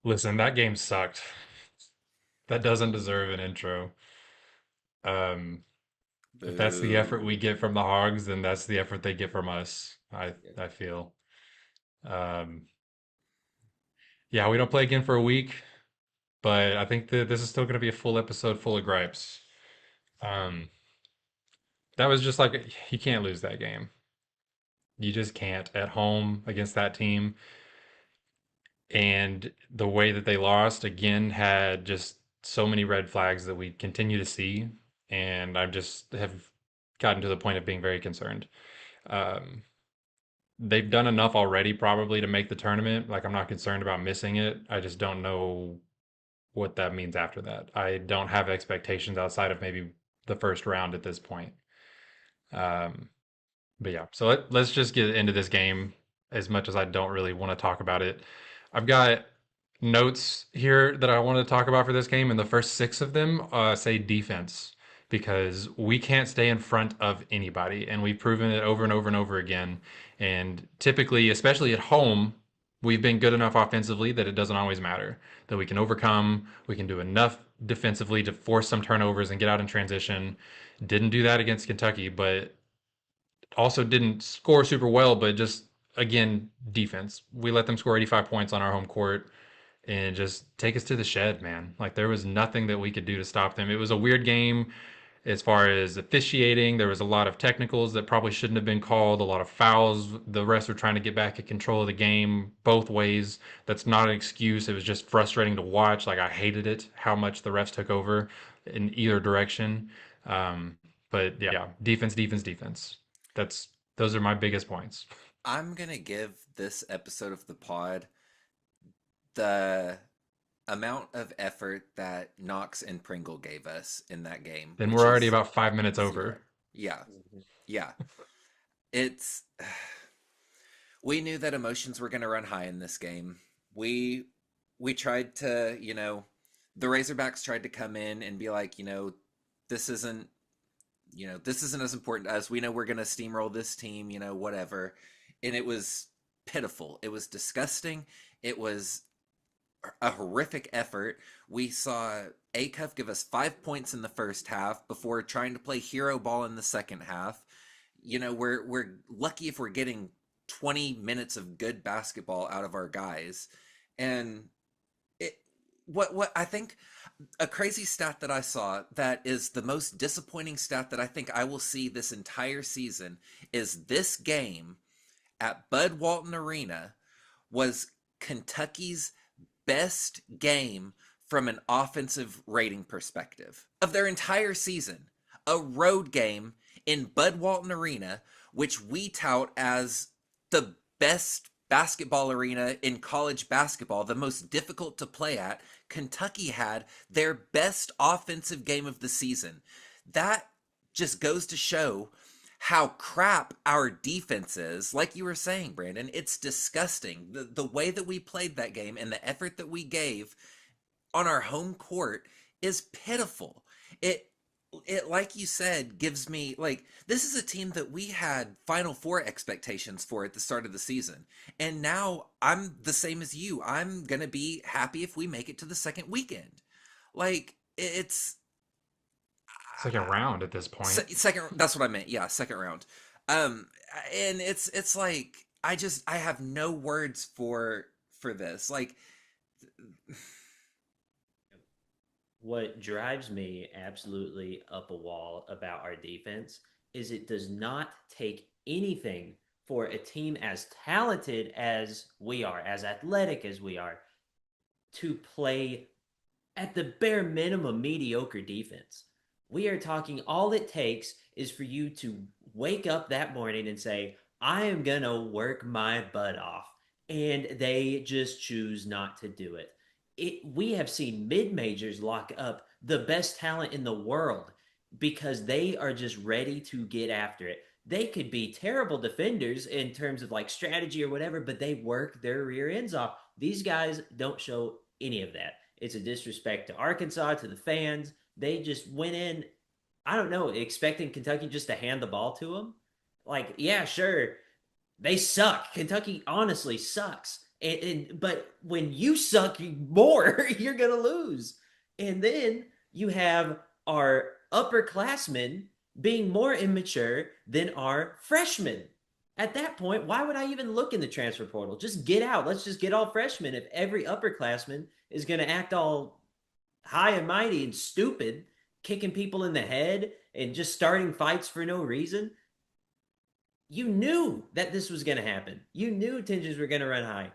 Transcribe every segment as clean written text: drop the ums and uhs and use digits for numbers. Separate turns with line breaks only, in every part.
Listen, that game sucked. That doesn't deserve an intro. Um, if that's the effort we
Boo.
get from the Hogs, then that's the effort they get from us. I
Yeah.
I feel. Um, yeah, we don't play again for a week, but I think that this is still going to be a full episode full of gripes. Um, that was just like you can't lose that game. You just can't at home against that team. And the way that they lost again had just so many red flags that we continue to see. And I just have gotten to the point of being very concerned. Um, they've done enough already, probably, to make the tournament. Like, I'm not concerned about missing it. I just don't know what that means after that. I don't have expectations outside of maybe the first round at this point. Um, but yeah, so let's just get into this game as much as I don't really want to talk about it. I've got notes here that I want to talk about for this game, and the first six of them say defense because we can't stay in front of anybody, and we've proven it over and over and over again. And typically, especially at home, we've been good enough offensively that it doesn't always matter. That we can overcome, we can do enough defensively to force some turnovers and get out in transition. Didn't do that against Kentucky, but also didn't score super well, but just again defense. We let them score 85 points on our home court and just take us to the shed, man. Like there was nothing that we could do to stop them. It was a weird game as far as officiating. There was a lot of technicals that probably shouldn't have been called, a lot of fouls. The refs were trying to get back at control of the game both ways. That's not an excuse. It was just frustrating to watch. Like I hated it how much the refs took over in either direction. Um, but yeah, defense, defense, defense. That's those are my biggest points.
I'm gonna give this episode of the pod the amount of effort that Knox and Pringle gave us in that game,
Then
which
we're already
is
about 5 minutes
zero.
over.
Yeah,
Mhm.
yeah. It's we knew that emotions were gonna run high in this game. We we tried to, the Razorbacks tried to come in and be like, this isn't this isn't as important to us. We know we're going to steamroll this team, whatever. And it was pitiful. It was disgusting. It was a horrific effort. We saw Acuff give us 5 points in the first half before trying to play hero ball in the second half. We're lucky if we're getting 20 minutes of good basketball out of our guys. And it what I think a crazy stat that I saw that is the most disappointing stat that I think I will see this entire season is this game at Bud Walton Arena was Kentucky's best game from an offensive rating perspective of their entire season. A road game in Bud Walton Arena, which we tout as the best basketball arena in college basketball, the most difficult to play at. Kentucky had their best offensive game of the season. That just goes to show how crap our defense is. Like you were saying, Brandon, it's disgusting. The way that we played that game and the effort that we gave on our home court is pitiful. It like you said gives me like this is a team that we had final four expectations for at the start of the season. And now I'm the same as you. I'm going to be happy if we make it to the second weekend. Like it's
Second round at this point.
second, that's what I meant. Yeah, second round. Um and it's like I have no words for this. Like
What drives me absolutely up a wall about our defense is it does not take anything for a team as talented as we are, as athletic as we are, to play at the bare minimum mediocre defense. We are talking all it takes is for you to wake up that morning and say, I am going to work my butt off. And they just choose not to do it. We have seen mid majors lock up the best talent in the world because they are just ready to get after it. They could be terrible defenders in terms of like strategy or whatever, but they work their rear ends off. These guys don't show any of that. It's a disrespect to Arkansas, to the fans. They just went in, I don't know, expecting Kentucky just to hand the ball to them. Like, yeah, sure, they suck. Kentucky honestly sucks. But when you suck more, you're gonna lose. And then you have our upperclassmen being more immature than our freshmen. At that point, why would I even look in the transfer portal? Just get out. Let's just get all freshmen. If every upperclassman is going to act all high and mighty and stupid, kicking people in the head and just starting fights for no reason, you knew that this was going to happen. You knew tensions were going to run high.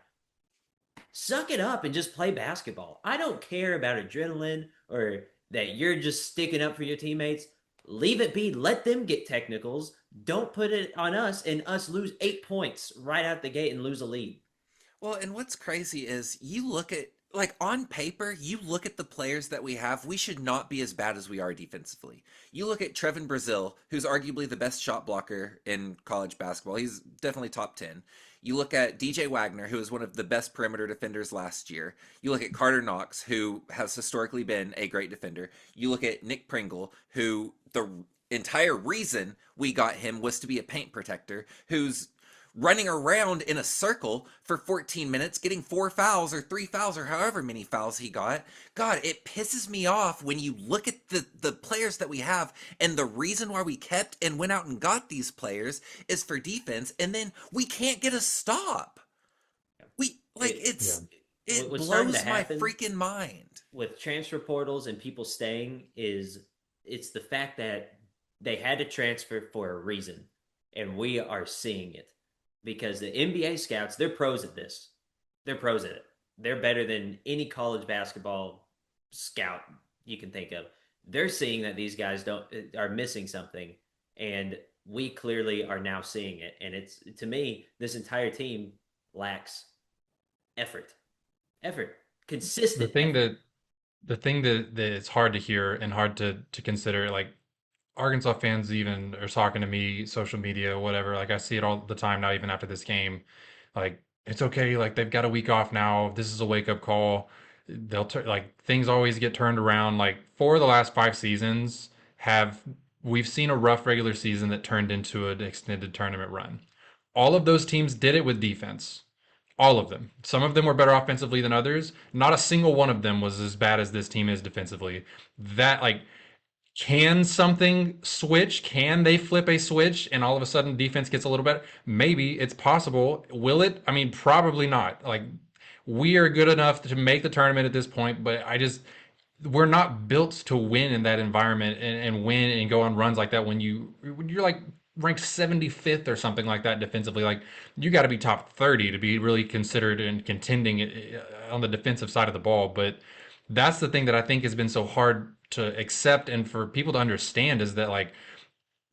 Suck it up and just play basketball. I don't care about adrenaline or that you're just sticking up for your teammates. Leave it be. Let them get technicals. Don't put it on us and us lose 8 points right out the gate and lose a lead.
Well, and what's crazy is you look at, like, on paper, you look at the players that we have, we should not be as bad as we are defensively. You look at Trevin Brazil, who's arguably the best shot blocker in college basketball. He's definitely top 10. You look at DJ Wagner, who is one of the best perimeter defenders last year. You look at Carter Knox, who has historically been a great defender. You look at Nick Pringle, who the entire reason we got him was to be a paint protector, who's running around in a circle for 14 minutes, getting 4 fouls or 3 fouls or however many fouls he got. God, it pisses me off when you look at the players that we have, and the reason why we kept and went out and got these players is for defense, and then we can't get a stop. We, like,
It,
it's, it
what's starting to
blows my
happen
freaking mind.
with transfer portals and people staying is it's the fact that they had to transfer for a reason, and we are seeing it because the NBA scouts, they're pros at this. They're pros at it. They're better than any college basketball scout you can think of. They're seeing that these guys don't are missing something, and we clearly are now seeing it. And it's, to me, this entire team lacks effort, effort,
The
consistent
thing
effort.
that that it's hard to hear and hard to consider, like Arkansas fans even are talking to me, social media, whatever. Like I see it all the time now, even after this game. Like it's okay. Like they've got a week off now. This is a wake up call. Like things always get turned around. Like for the last 5 seasons, have we've seen a rough regular season that turned into an extended tournament run. All of those teams did it with defense. All of them. Some of them were better offensively than others. Not a single one of them was as bad as this team is defensively. That like can something switch? Can they flip a switch and all of a sudden defense gets a little better? Maybe it's possible. Will it? I mean, probably not. Like we are good enough to make the tournament at this point, but I just we're not built to win in that environment and win and go on runs like that when you're like ranked 75th or something like that defensively. Like you got to be top 30 to be really considered and contending on the defensive side of the ball. But that's the thing that I think has been so hard to accept and for people to understand is that like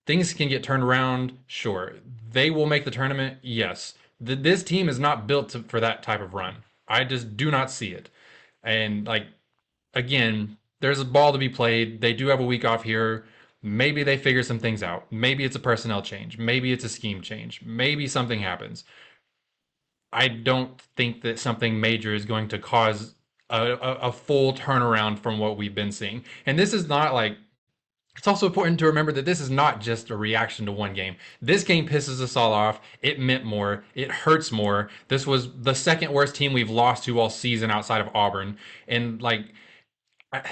things can get turned around. Sure, they will make the tournament. Yes, this team is not built for that type of run. I just do not see it. And like again, there's a ball to be played. They do have a week off here. Maybe they figure some things out. Maybe it's a personnel change. Maybe it's a scheme change. Maybe something happens. I don't think that something major is going to cause a full turnaround from what we've been seeing. And this is not like it's also important to remember that this is not just a reaction to one game. This game pisses us all off. It meant more. It hurts more. This was the second worst team we've lost to all season outside of Auburn. And like I,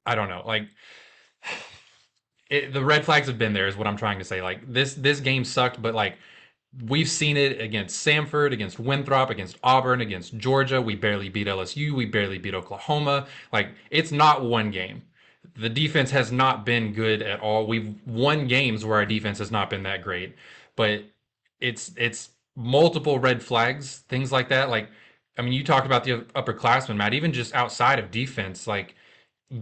I don't know. Like the red flags have been there is what I'm trying to say. Like this game sucked, but like we've seen it against Samford, against Winthrop, against Auburn, against Georgia. We barely beat LSU. We barely beat Oklahoma. Like it's not one game. The defense has not been good at all. We've won games where our defense has not been that great, but it's multiple red flags, things like that. Like I mean, you talked about the upperclassmen, Matt. Even just outside of defense, like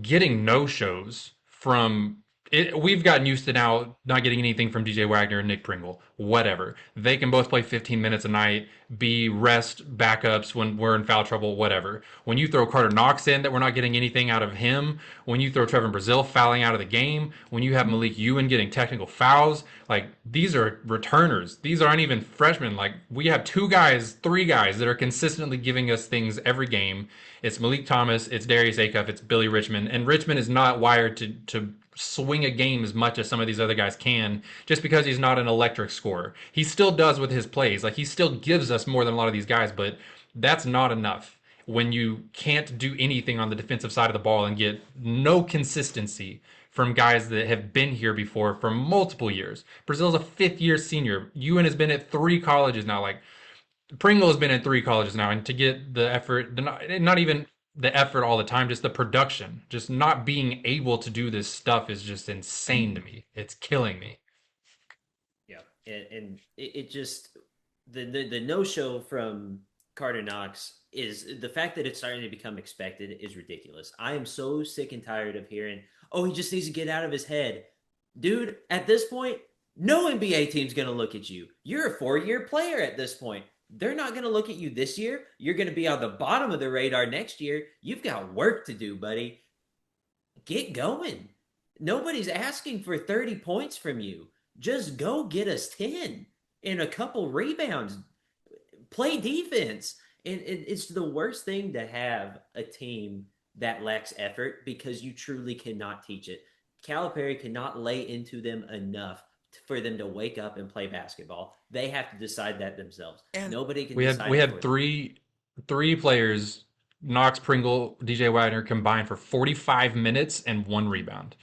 getting no shows from it, we've gotten used to now not getting anything from DJ Wagner and Nick Pringle. Whatever. They can both play 15 minutes a night, be rest backups when we're in foul trouble, whatever. When you throw Carter Knox in, that we're not getting anything out of him. When you throw Trevor Brazil fouling out of the game. When you have Malik Ewan getting technical fouls. Like, these are returners. These aren't even freshmen. Like, we have two guys, three guys that are consistently giving us things every game. It's Malik Thomas, it's Darius Acuff, it's Billy Richmond. And Richmond is not wired to swing a game as much as some of these other guys can just because he's not an electric scorer. He still does with his plays. Like he still gives us more than a lot of these guys, but that's not enough when you can't do anything on the defensive side of the ball and get no consistency from guys that have been here before for multiple years. Brazil's a fifth year senior. Ewan has been at three colleges now. Like Pringle has been at three colleges now, and to get the effort, not even the effort all the time, just the production, just not being able to do this stuff is just insane to me. It's killing me.
Yeah, and it just the no show from Carter Knox is the fact that it's starting to become expected is ridiculous. I am so sick and tired of hearing, oh, he just needs to get out of his head, dude. At this point, no NBA team's going to look at you. You're a 4-year player at this point. They're not going to look at you this year. You're going to be on the bottom of the radar next year. You've got work to do, buddy. Get going. Nobody's asking for 30 points from you. Just go get us 10 and a couple rebounds. Play defense. And it's the worst thing to have a team that lacks effort because you truly cannot teach it. Calipari cannot lay into them enough for them to wake up and play basketball. They have to decide that themselves.
And
Nobody can
We had
decide
we
it
had
for them.
three players, Knox, Pringle, DJ Wagner combined for 45 minutes and one rebound.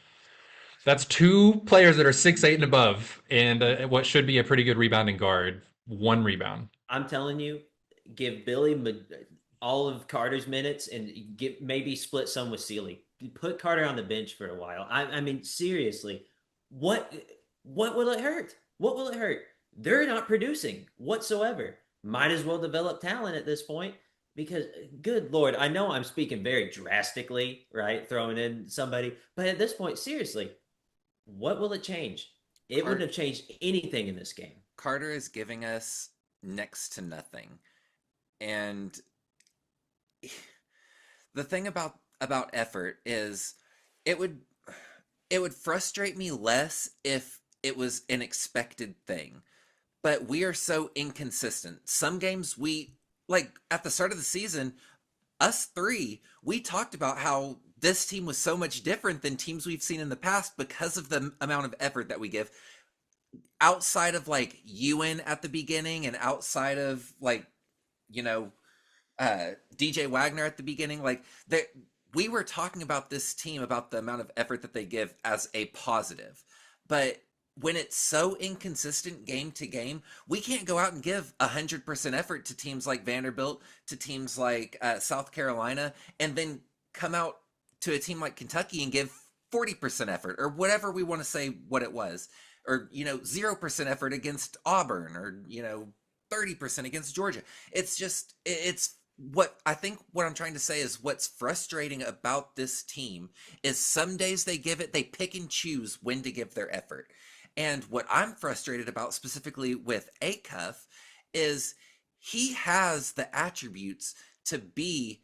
That's two players that are 6'8" and above, and what should be a pretty good rebounding guard. One rebound.
I'm telling you, give Billy all of Carter's minutes and get maybe split some with Sealy. Put Carter on the bench for a while. I mean, seriously, what what will it hurt? What will it hurt? They're not producing whatsoever. Might as well develop talent at this point because, good Lord, I know I'm speaking very drastically, right? Throwing in somebody, but at this point, seriously, what will it change? It
Cart-
wouldn't have changed anything in this game.
Carter is giving us next to nothing. And the thing about effort is it would it would frustrate me less if it was an expected thing. But we are so inconsistent. Some games we like at the start of the season, us three, we talked about how this team was so much different than teams we've seen in the past because of the amount of effort that we give. Outside of like Ewan at the beginning and outside of like, you know, DJ Wagner at the beginning, like that we were talking about this team about the amount of effort that they give as a positive. But when it's so inconsistent game to game, we can't go out and give 100% effort to teams like Vanderbilt, to teams like South Carolina, and then come out to a team like Kentucky and give 40% effort or whatever we want to say what it was, or 0% effort against Auburn, or 30% against Georgia. It's just it's what I think what I'm trying to say is what's frustrating about this team is some days they pick and choose when to give their effort. And what I'm frustrated about specifically with Acuff is he has the attributes to be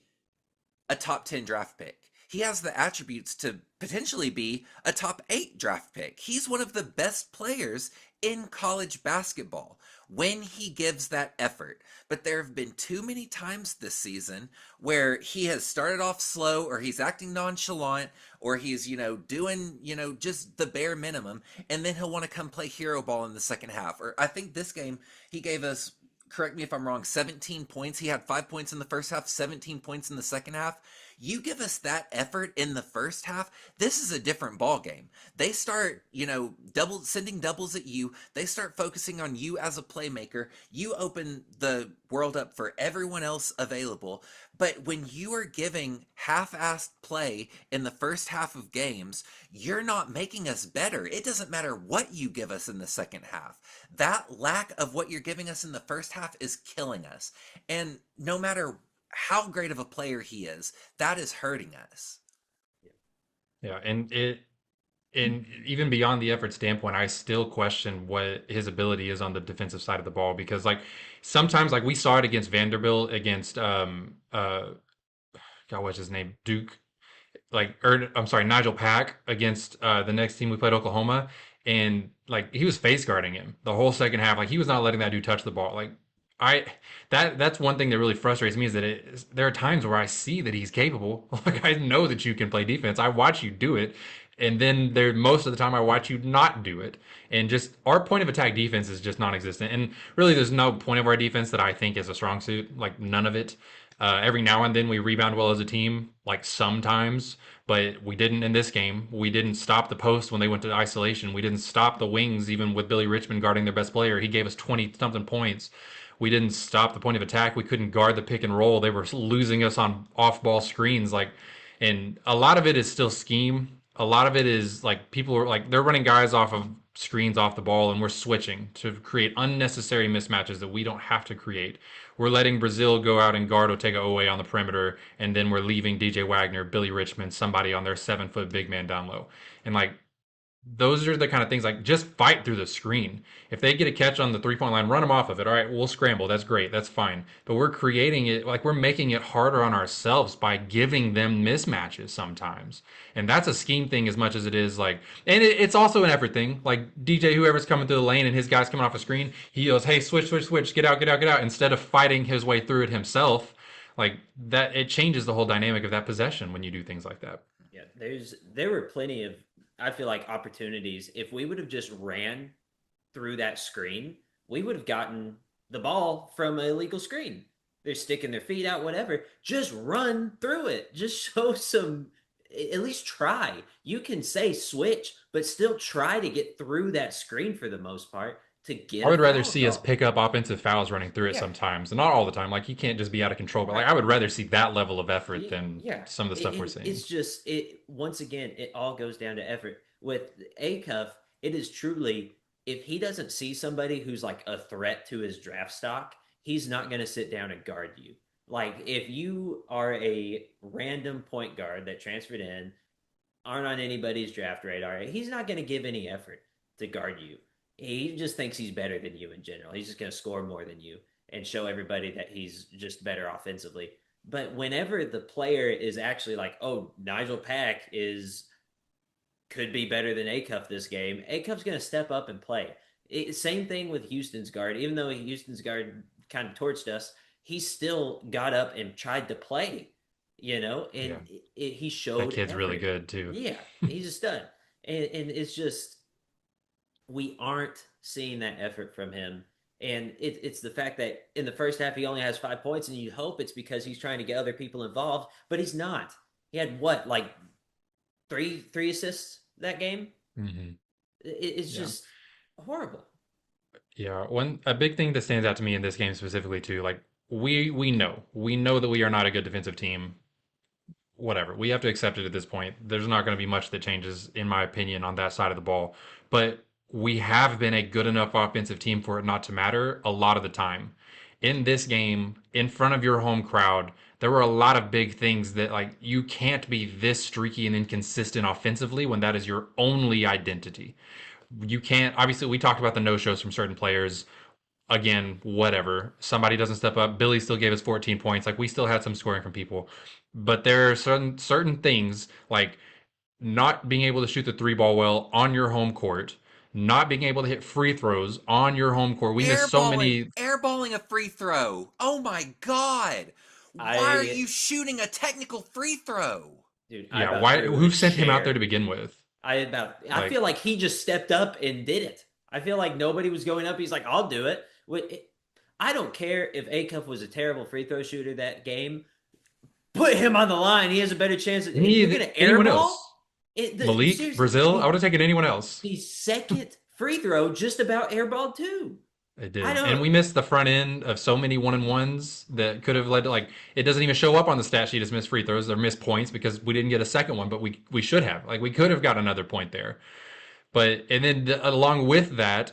a top 10 draft pick. He has the attributes to potentially be a top 8 draft pick. He's one of the best players in college basketball when he gives that effort. But there have been too many times this season where he has started off slow, or he's acting nonchalant, or he's, doing, just the bare minimum. And then he'll want to come play hero ball in the second half. Or I think this game, he gave us, correct me if I'm wrong, 17 points. He had 5 points in the first half, 17 points in the second half. You give us that effort in the first half, this is a different ball game. They start, sending doubles at you. They start focusing on you as a playmaker. You open the world up for everyone else available. But when you are giving half-assed play in the first half of games, you're not making us better. It doesn't matter what you give us in the second half. That lack of what you're giving us in the first half is killing us. And no matter how great of a player he is, that is hurting us.
Yeah, and even beyond the effort standpoint, I still question what his ability is on the defensive side of the ball because like sometimes like we saw it against Vanderbilt, against God, what's his name? Duke, like, or I'm sorry, Nigel Pack against the next team we played, Oklahoma, and like he was face guarding him the whole second half. Like he was not letting that dude touch the ball. Like I that's one thing that really frustrates me is that there are times where I see that he's capable. Like I know that you can play defense. I watch you do it, And then there, most of the time, I watch you not do it. And just our point of attack defense is just non-existent. And really, there's no point of our defense that I think is a strong suit. Like none of it. Every now and then we rebound well as a team, like sometimes, but we didn't in this game. We didn't stop the post when they went to isolation. We didn't stop the wings, even with Billy Richmond guarding their best player. He gave us 20 something points. We didn't stop the point of attack. We couldn't guard the pick and roll. They were losing us on off ball screens. Like, and a lot of it is still scheme. A lot of it is like people are like they're running guys off of screens off the ball, and we're switching to create unnecessary mismatches that we don't have to create. We're letting Brazil go out and guard Otega Owe on the perimeter, and then we're leaving DJ Wagner, Billy Richmond, somebody on their 7 foot big man down low. And like those are the kind of things like just fight through the screen. If they get a catch on the 3 point line, run them off of it. All right, we'll scramble. That's great. That's fine. But we're creating it like we're making it harder on ourselves by giving them mismatches sometimes. And that's a scheme thing as much as it is like, and it's also an effort thing. Like DJ, whoever's coming through the lane and his guy's coming off a screen, he goes, hey, switch, switch, switch, get out, get out, get out. Instead of fighting his way through it himself, like that, it changes the whole dynamic of that possession when you do things like that.
Yeah, there were plenty of, I feel like, opportunities. If we would have just ran through that screen, we would have gotten the ball from a illegal screen. They're sticking their feet out, whatever. Just run through it. Just show some, at least try. You can say switch, but still try to get through that screen for the most part to get
I
a
would rather
foul
see us
call.
pick up offensive fouls running through it
Yeah,
sometimes, and not all the time. Like you can't just be out of control, but like
right.
I would rather see that level of effort than
Yeah,
some of the stuff we're
and
seeing.
it's just it. Once again, it all goes down to effort. With A Cuff, it is truly, if he doesn't see somebody who's like a threat to his draft stock, he's not going to sit down and guard you. Like if you are a random point guard that transferred in, aren't on anybody's draft radar, he's not going to give any effort to guard you. He just thinks he's better than you in general. He's just going to score more than you and show everybody that he's just better offensively. But whenever the player is actually like, oh, Nigel Pack is could be better than Acuff this game, Acuff's going to step up and play. Same thing with Houston's guard. Even though Houston's guard kind of torched us, he still got up and tried to play, and
Yeah,
he
that
showed
kid's really
effort.
good too.
Yeah, he's a stud. And it's just, we aren't seeing that effort from him. And it's the fact that in the first half he only has 5 points, and you hope it's because he's trying to get other people involved, but he's not. He had what, like three assists that game?
Hmm.
It's
Yeah,
just horrible.
yeah. One a big thing that stands out to me in this game specifically too, like we know that we are not a good defensive team. Whatever. We have to accept it at this point. There's not going to be much that changes, in my opinion, on that side of the ball. But we have been a good enough offensive team for it not to matter a lot of the time. In this game, in front of your home crowd, there were a lot of big things that, like, you can't be this streaky and inconsistent offensively when that is your only identity. You can't, obviously, we talked about the no shows from certain players again, whatever. Somebody doesn't step up. Billy still gave us 14 points. Like we still had some scoring from people, but there are certain things like not being able to shoot the three ball well on your home court, not being able to hit free throws on your home court. We missed so many.
Airballing a free throw. Oh my god. Why are
I
you shooting a technical free throw?
Dude, I
Yeah,
about
why?
threw a
Who sent him out there to
chair.
begin with?
I
Like
feel like he just stepped up and did it. I feel like nobody was going up. He's like, I'll do it. I don't care if Acuff was a terrible free throw shooter that game. Put him on the line. He has a better chance. You're gonna
anyone
airball
else? Malik,
seriously,
Brazil. I would have taken anyone else.
the second free throw just about airballed too.
It
I
did. And
don't.
we missed the front end of so many one and ones that could have led to like it doesn't even show up on the stat sheet as missed free throws or missed points because we didn't get a second one, but we should have. Like we could have got another point there. But and then along with that,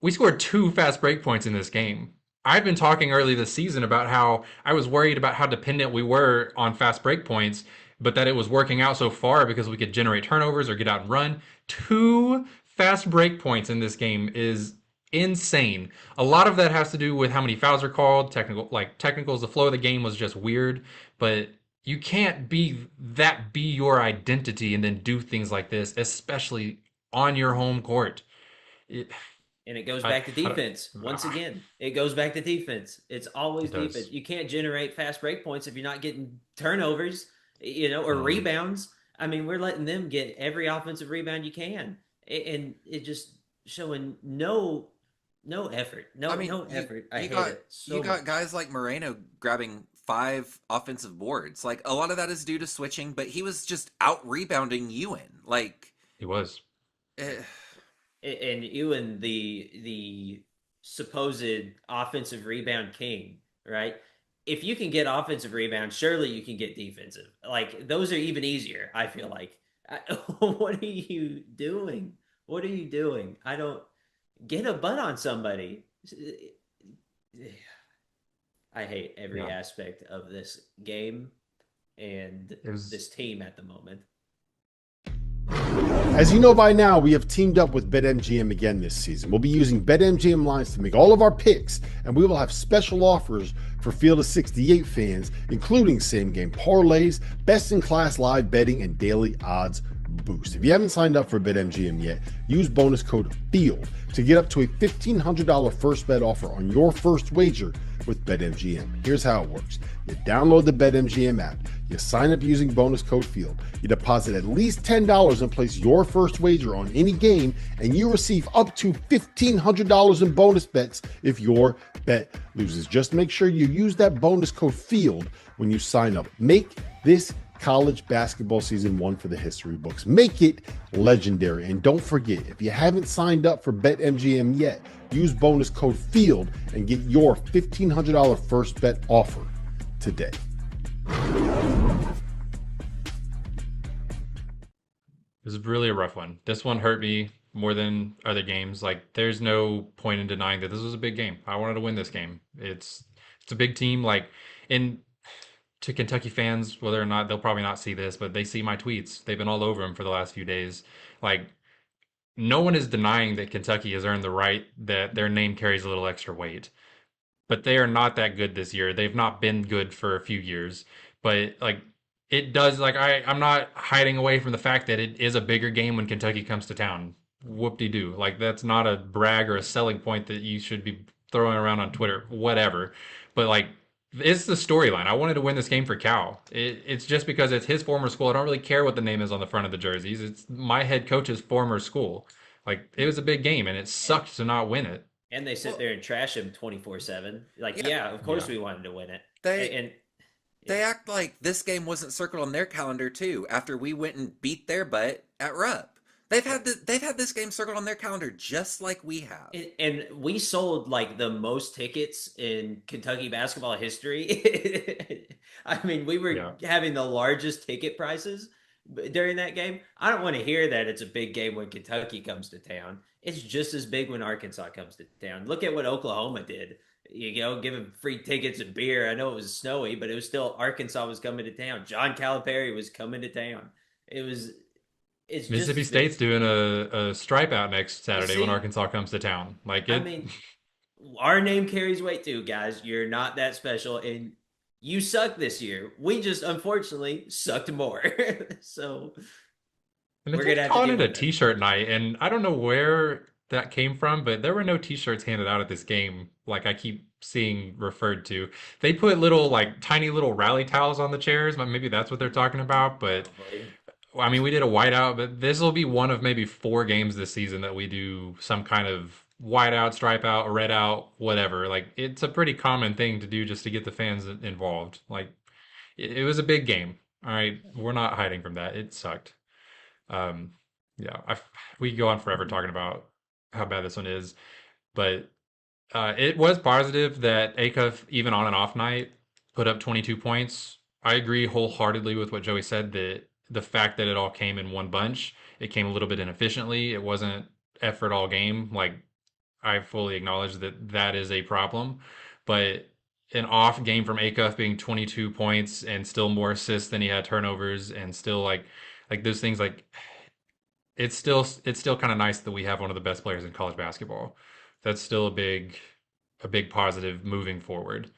we scored 2 fast break points in this game. I've been talking early this season about how I was worried about how dependent we were on fast break points, but that it was working out so far because we could generate turnovers or get out and run. 2 fast break points in this game is insane. A lot of that has to do with how many fouls are called, technicals. The flow of the game was just weird, but you can't be your identity and then do things like this, especially on your home court. It,
And it goes
I,
back to defense. Once
ah,
again, it goes back to defense. It's
it
always defense.
does.
You can't generate fast break points if you're not getting turnovers, or
Mm.
rebounds. I mean, we're letting them get every offensive rebound you can, and it just showing no effort,
I mean,
no effort. I
you
hate
got
it
you
so
got
much.
guys like Moreno grabbing 5 offensive boards. Like a lot of that is due to switching, but he was just out rebounding Ewan. Like,
He was.
eh,
And Ewan, the supposed offensive rebound king, right? If you can get offensive rebounds, surely you can get defensive. Like those are even easier. I feel like. What are you doing? What are you doing? I don't get a butt on somebody. I hate every
Yeah.
aspect of this game and
It was
this team at the moment.
As you know by now, we have teamed up with BetMGM again this season. We'll be using BetMGM lines to make all of our picks, and we will have special offers for Field of 68 fans, including same game parlays, best in class live betting, and daily odds boost. If you haven't signed up for BetMGM yet, use bonus code FIELD to get up to a $1,500 first bet offer on your first wager with BetMGM. Here's how it works. You download the BetMGM app, you sign up using bonus code FIELD, you deposit at least $10 and place your first wager on any game, and you receive up to $1,500 in bonus bets if your bet loses. Just make sure you use that bonus code FIELD when you sign up. Make this college basketball season one for the history books. Make it legendary. And don't forget, if you haven't signed up for BetMGM yet, use bonus code FIELD and get your $1,500 first bet offer today.
It was really a rough one. This one hurt me more than other games. Like, there's no point in denying that this was a big game. I wanted to win this game. It's a big team. Like, and to Kentucky fans, whether or not they'll probably not see this, but they see my tweets. They've been all over them for the last few days. Like, no one is denying that Kentucky has earned the right that their name carries a little extra weight, but they are not that good this year. They've not been good for a few years. But like it does like I'm not hiding away from the fact that it is a bigger game when Kentucky comes to town. Whoop de doo. Like that's not a brag or a selling point that you should be throwing around on Twitter, whatever. But like it's the storyline. I wanted to win this game for Cal. It's just because it's his former school. I don't really care what the name is on the front of the jerseys. It's my head coach's former school. Like it was a big game, and it
And
sucked to not win it.
and they sit
well,
there and trash him 24/7. Like,
yeah,
yeah, of course
Yeah.
we wanted to win it.
they
And yeah,
they act like this game wasn't circled on their calendar too. After we went and beat their butt at Rupp,
yeah.
they've had this game circled on their calendar just like we have.
And we sold like the most tickets in Kentucky basketball history. I mean, we were
Yeah.
having the largest ticket prices during that game. I don't want to hear that it's a big game when Kentucky comes to town. It's just as big when Arkansas comes to town. Look at what Oklahoma did. You know, giving free tickets and beer. I know it was snowy, but it was still Arkansas was coming to town. John Calipari was coming to town. It was. It's just
Mississippi
as big.
State's doing a stripe out next Saturday when
See,
Arkansas comes to town. Like
I
it,
mean, our name carries weight too, guys. You're not that special, and you suck this year. We just unfortunately sucked more, so
and
we're
they
gonna have to
calling
deal
it a
with it.
t-shirt night, and I don't know where that came from, but there were no t-shirts handed out at this game. Like I keep seeing referred to. They put little like tiny little rally towels on the chairs. Maybe that's what they're talking about. But
Probably.
I mean, we did a whiteout, but this will be one of maybe 4 games this season that we do some kind of whiteout, stripe out, red out, whatever. Like it's a pretty common thing to do just to get the fans involved. Like it was a big game. All right, we're not hiding from that. It sucked. Um, yeah, we could go on forever talking about how bad this one is, but it was positive that Acuff, even on an off night, put up 22 points. I agree wholeheartedly with what Joey said that the fact that it all came in one bunch, it came a little bit inefficiently. It wasn't effort all game. Like I fully acknowledge that that is a problem, but an off game from Acuff being 22 points and still more assists than he had turnovers and still like those things like it's still kind of nice that we have one of the best players in college basketball. That's still a big positive moving forward.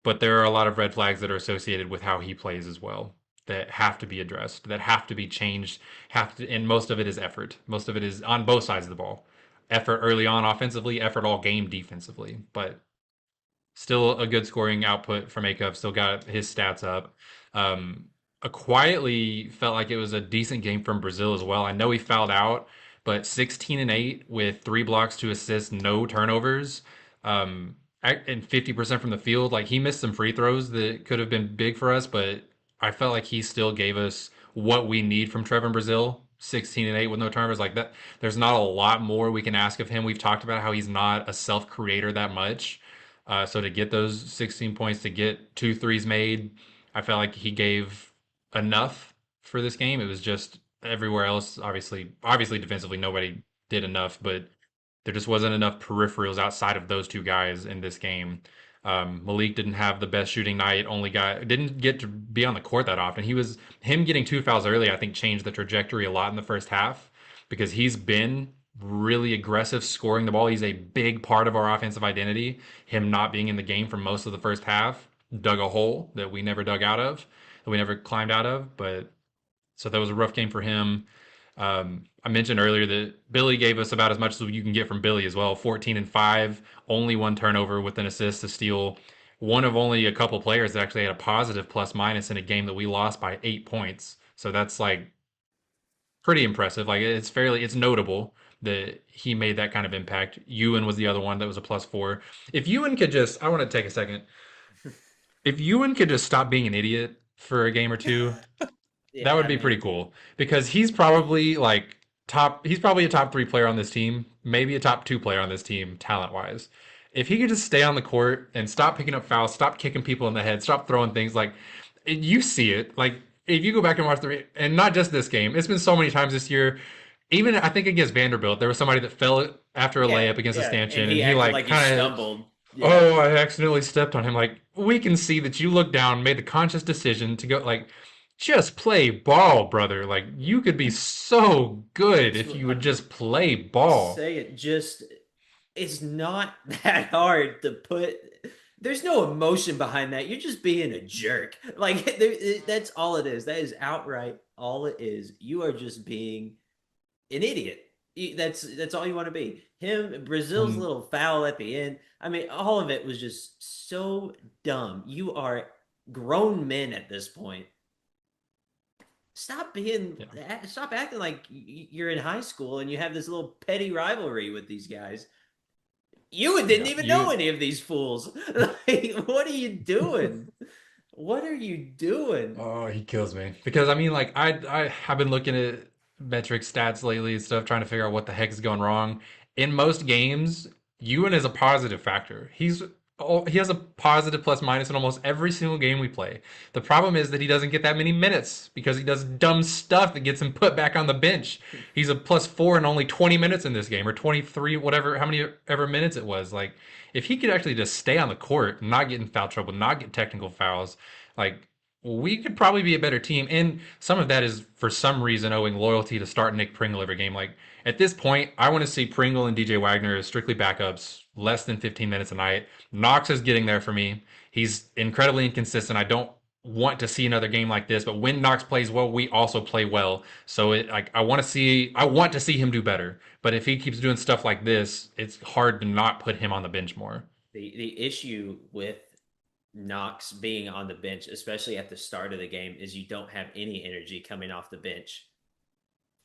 But there are a lot of red flags that are associated with how he plays as well that have to be addressed, that have to be changed, and most of it is effort. Most of it is on both sides of the ball. Effort early on offensively, effort all game defensively. But still a good scoring output from Acuff. Still got his stats up. Um, quietly felt like it was a decent game from Brazil as well. I know he fouled out, but 16 and 8 with 3 blocks, 2 assists, no turnovers, and 50% from the field. Like he missed some free throws that could have been big for us, but I felt like he still gave us what we need from Trevor in Brazil. 16 and 8 with no turnovers like that. There's not a lot more we can ask of him. We've talked about how he's not a self creator that much. So to get those 16 points, to get two threes made, I felt like he gave enough for this game. It was just everywhere else, obviously defensively, nobody did enough, but there just wasn't enough peripherals outside of those two guys in this game. Malik didn't have the best shooting night. Only guy didn't get to be on the court that often. Him getting 2 fouls early. I think changed the trajectory a lot in the first half because he's been really aggressive scoring the ball. He's a big part of our offensive identity. Him not being in the game for most of the first half dug a hole that we never dug out of, that we never climbed out of. But so that was a rough game for him. I mentioned earlier that Billy gave us about as much as you can get from Billy as well. 14 and 5, only one turnover with an assist to steal. One of only a couple players that actually had a positive plus minus in a game that we lost by 8 points. So that's like pretty impressive. Like it's notable that he made that kind of impact. Ewan was the other one that was a plus 4. If Ewan could just, I want to take a second. If Ewan could just stop being an idiot for a game or two, that would
Yeah,
be
man.
pretty cool because he's probably like he's probably a top 3 player on this team, maybe a top 2 player on this team talent wise. If he could just stay on the court and stop picking up fouls, stop kicking people in the head, stop throwing things like you see it. Like if you go back and watch and not just this game, it's been so many times this year. Even I think against Vanderbilt, there was somebody that fell after a
Yeah,
layup against a
yeah. And
stanchion, and
he
he
acted
like
like he
kind of
stumbled. Yeah.
oh, I accidentally stepped on him. Like, we can see that you looked down, made the conscious decision to go, like, just play ball, brother. Like, you could be so good
That's
if
what
you would
I'm
just play ball.
saying. Just it's not that hard to put. There's no emotion behind that. You're just being a jerk. Like that's all it is. That is outright all it is. You are just being an idiot. That's all you want to be. Him, Brazil's
And
little foul at the end. I mean, all of it was just so dumb. You are grown men at this point. Stop being,
yeah,
stop acting like you're in high school and you have this little petty rivalry with these guys. You didn't
yeah,
even know any of these fools. Like, what are you doing? What are you doing?
oh, he kills me because I mean, like, I have been looking at metric stats lately and stuff, trying to figure out what the heck is going wrong. In most games, Ewan is a positive factor. He has a positive plus minus in almost every single game we play. The problem is that he doesn't get that many minutes because he does dumb stuff that gets him put back on the bench. He's a plus 4 in only 20 minutes in this game or 23, whatever, how many ever minutes it was. Like, if he could actually just stay on the court, not get in foul trouble, not get technical fouls, like we could probably be a better team. And some of that is for some reason owing loyalty to start Nick Pringle every game. Like at this point, I want to see Pringle and DJ Wagner as strictly backups, less than 15 minutes a night. Knox is getting there for me. He's incredibly inconsistent. I don't want to see another game like this, but when Knox plays well, we also play well. So I want to see him do better. But if he keeps doing stuff like this, it's hard to not put him on the bench more.
The issue with Knox being on the bench, especially at the start of the game, is you don't have any energy coming off the bench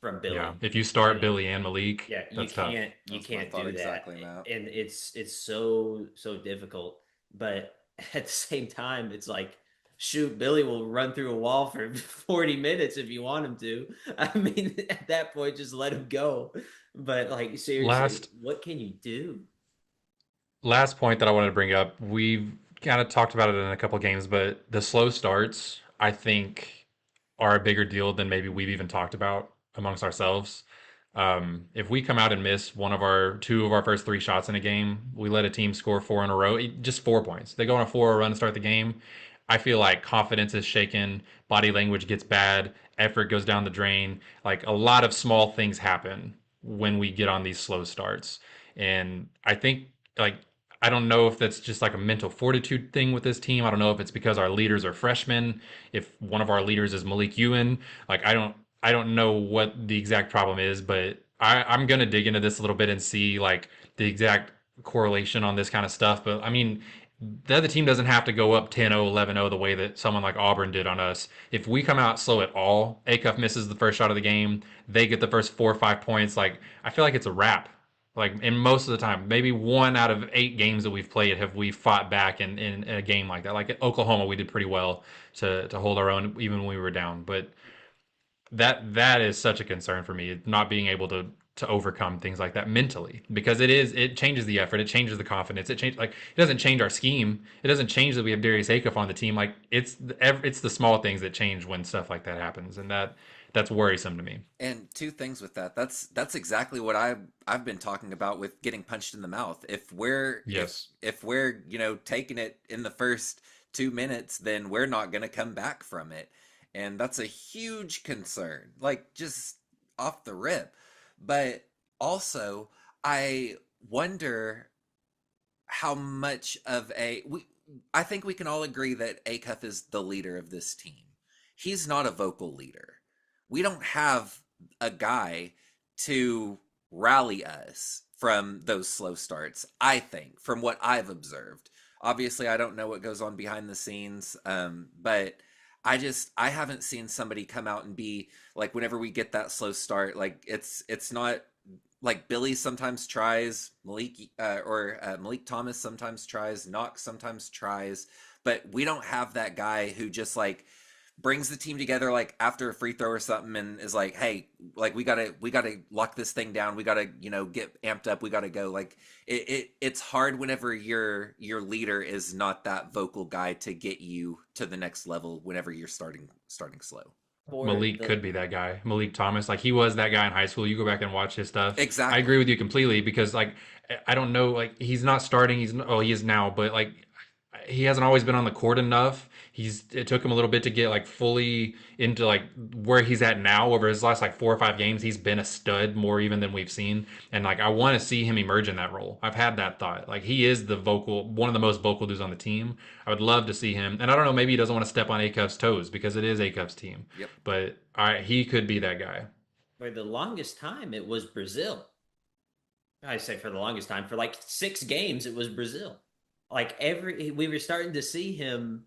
from
Yeah.
Billy.
If you start
And
Billy and Malik,
yeah,
that's tough.
you
That's my
can't
thought
do that.
exactly, Matt.
And it's so difficult. But at the same time, it's like shoot, Billy will run through a wall for 40 minutes if you want him to. I mean, at that point, just let him go. But like seriously,
Last
what can you do?
last point that I wanted to bring up, we've kind of talked about it in a couple games, but the slow starts, I think, are a bigger deal than maybe we've even talked about amongst ourselves. If we come out and miss two of our first 3 shots in a game, we let a team score 4 in a row, just 4 points. They go on a 4 run to start the game. I feel like confidence is shaken, body language gets bad, effort goes down the drain. Like a lot of small things happen when we get on these slow starts. And I think like I don't know if that's just like a mental fortitude thing with this team. I don't know if it's because our leaders are freshmen, if one of our leaders is Malik Ewan. Like I don't know what the exact problem is, but I'm gonna dig into this a little bit and see like the exact correlation on this kind of stuff. But I mean, the other team doesn't have to go up 10-0, 11-0 the way that someone like Auburn did on us. If we come out slow at all, Acuff misses the first shot of the game, they get the first 4 or 5 points. Like, I feel like it's a wrap. Like, in most of the time, maybe 1 out of 8 games that we've played have we fought back in a game like that. Like at Oklahoma, we did pretty well to hold our own even when we were down. But that is such a concern for me, not being able to overcome things like that mentally, because it changes the effort, it changes the confidence, it doesn't change our scheme, it doesn't change that we have Darius Acuff on the team. Like it's the small things that change when stuff like that happens, and that's worrisome to me.
And two things with that. That's exactly what I've been talking about with getting punched in the mouth.
Yes.
If we're, taking it in the first 2 minutes, then we're not gonna come back from it. And that's a huge concern. Like just off the rip. But also, I wonder how much of a we I think we can all agree that Acuff is the leader of this team. He's not a vocal leader. We don't have a guy to rally us from those slow starts, I think, from what I've observed. Obviously, I don't know what goes on behind the scenes, but I haven't seen somebody come out and be like, whenever we get that slow start, like it's not like Billy sometimes tries, Malik Thomas sometimes tries, Knox sometimes tries, but we don't have that guy who just like brings the team together like after a free throw or something and is like, hey, like we gotta lock this thing down, we gotta get amped up, we gotta go. Like it's hard whenever your leader is not that vocal guy to get you to the next level whenever you're starting slow.
For
Malik
the
could be that guy. Malik Thomas, like he was that guy in high school. You go back and watch his stuff. I agree
Exactly.
with you completely because like I don't know, like he's not starting. He is now, but like he hasn't always been on the court enough. It took him a little bit to get like fully into like where he's at now. Over his last like 4 or 5 games, he's been a stud more even than we've seen. And like I want to see him emerge in that role. I've had that thought. Like he is one of the most vocal dudes on the team. I would love to see him. And I don't know, maybe he doesn't want to step on Acuff's toes because it is Acuff's team.
Yep.
But he could be that guy.
for the longest time, it was Brazil. I say for the longest time, for like 6 games, it was Brazil. Like we were starting to see him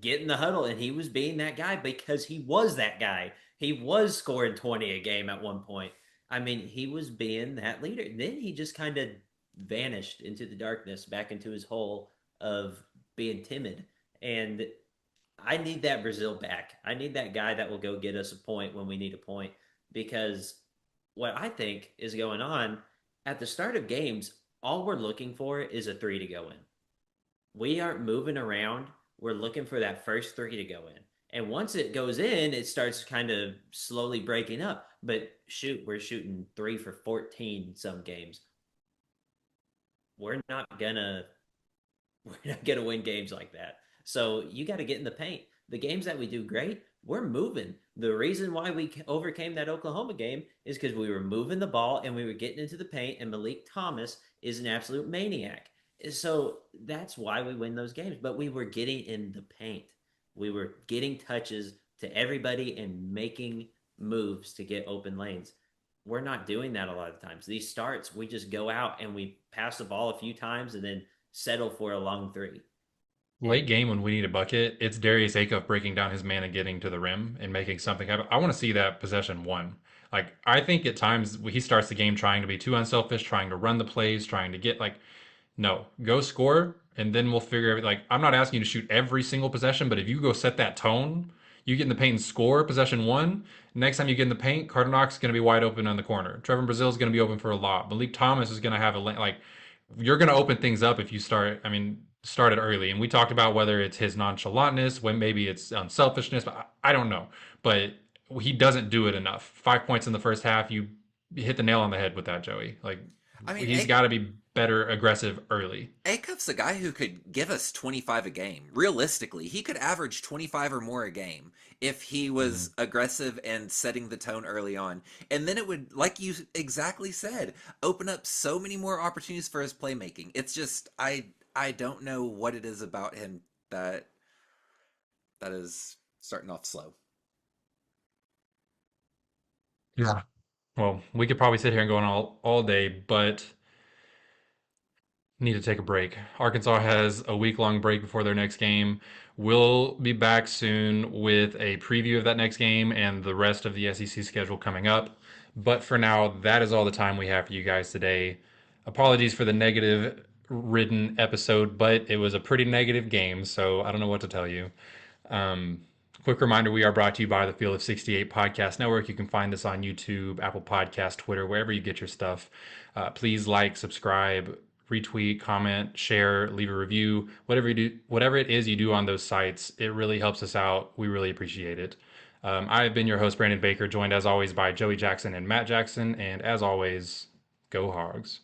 get in the huddle, and he was being that guy because he was that guy. He was scoring 20 a game at one point. I mean, he was being that leader. Then he just kind of vanished into the darkness, back into his hole of being timid. And I need that Brazil back. I need that guy that will go get us a point when we need a point. Because what I think is going on at the start of games, all we're looking for is a three to go in. We aren't moving around. We're looking for that first three to go in. And once it goes in, it starts kind of slowly breaking up. But shoot, we're shooting 3 for 14 some games. We're not gonna we're not gonna win games like that. So you got to get in the paint. The games that we do great, we're moving. The reason why we overcame that Oklahoma game is because we were moving the ball and we were getting into the paint. And Malik Thomas is an absolute maniac. So that's why we win those games. But we were getting in the paint. We were getting touches to everybody and making moves to get open lanes. We're not doing that a lot of times. These starts, we just go out and we pass the ball a few times and then settle for a long three.
Late
And
game when we need a bucket, it's Darius Acuff breaking down his man and getting to the rim and making something happen. I want to see that possession one. Like I think at times he starts the game trying to be too unselfish, trying to run the plays, trying to get like no, go score, and then we'll figure it. Like I'm not asking you to shoot every single possession, but if you go set that tone, you get in the paint and score possession one. Next time you get in the paint, Carter Knox is going to be wide open on the corner. Trevor Brazil is going to be open for a lot. Malik Thomas is going to have like you're going to open things up if you start. I mean, start it early. And we talked about whether it's his nonchalantness, when maybe it's unselfishness, but I don't know. But he doesn't do it enough. 5 points in the first half, you hit the nail on the head with that, Joey. Like
I mean,
he's got to be better aggressive early.
Acuff's a guy who could give us 25 a game. Realistically, he could average 25 or more a game if he
Mm-hmm.
was aggressive and setting the tone early on. And then it would, like you exactly said, open up so many more opportunities for his playmaking. It's just I don't know what it is about him that is starting off slow.
Yeah. Well, we could probably sit here and go on all day, but need to take a break. Arkansas has a week-long break before their next game. We'll be back soon with a preview of that next game and the rest of the SEC schedule coming up. But for now, that is all the time we have for you guys today. Apologies for the negative ridden episode, but it was a pretty negative game, so I don't know what to tell you. Um, Quick reminder, we are brought to you by the Field of 68 Podcast Network. You can find us on YouTube, Apple Podcast, Twitter, wherever you get your stuff. Please like, subscribe, retweet, comment, share, leave a review, whatever you do, whatever it is you do on those sites. It really helps us out. We really appreciate it. I have been your host, Brandon Baker, joined as always by Joey Jackson and Matt Jackson. And as always, go Hogs.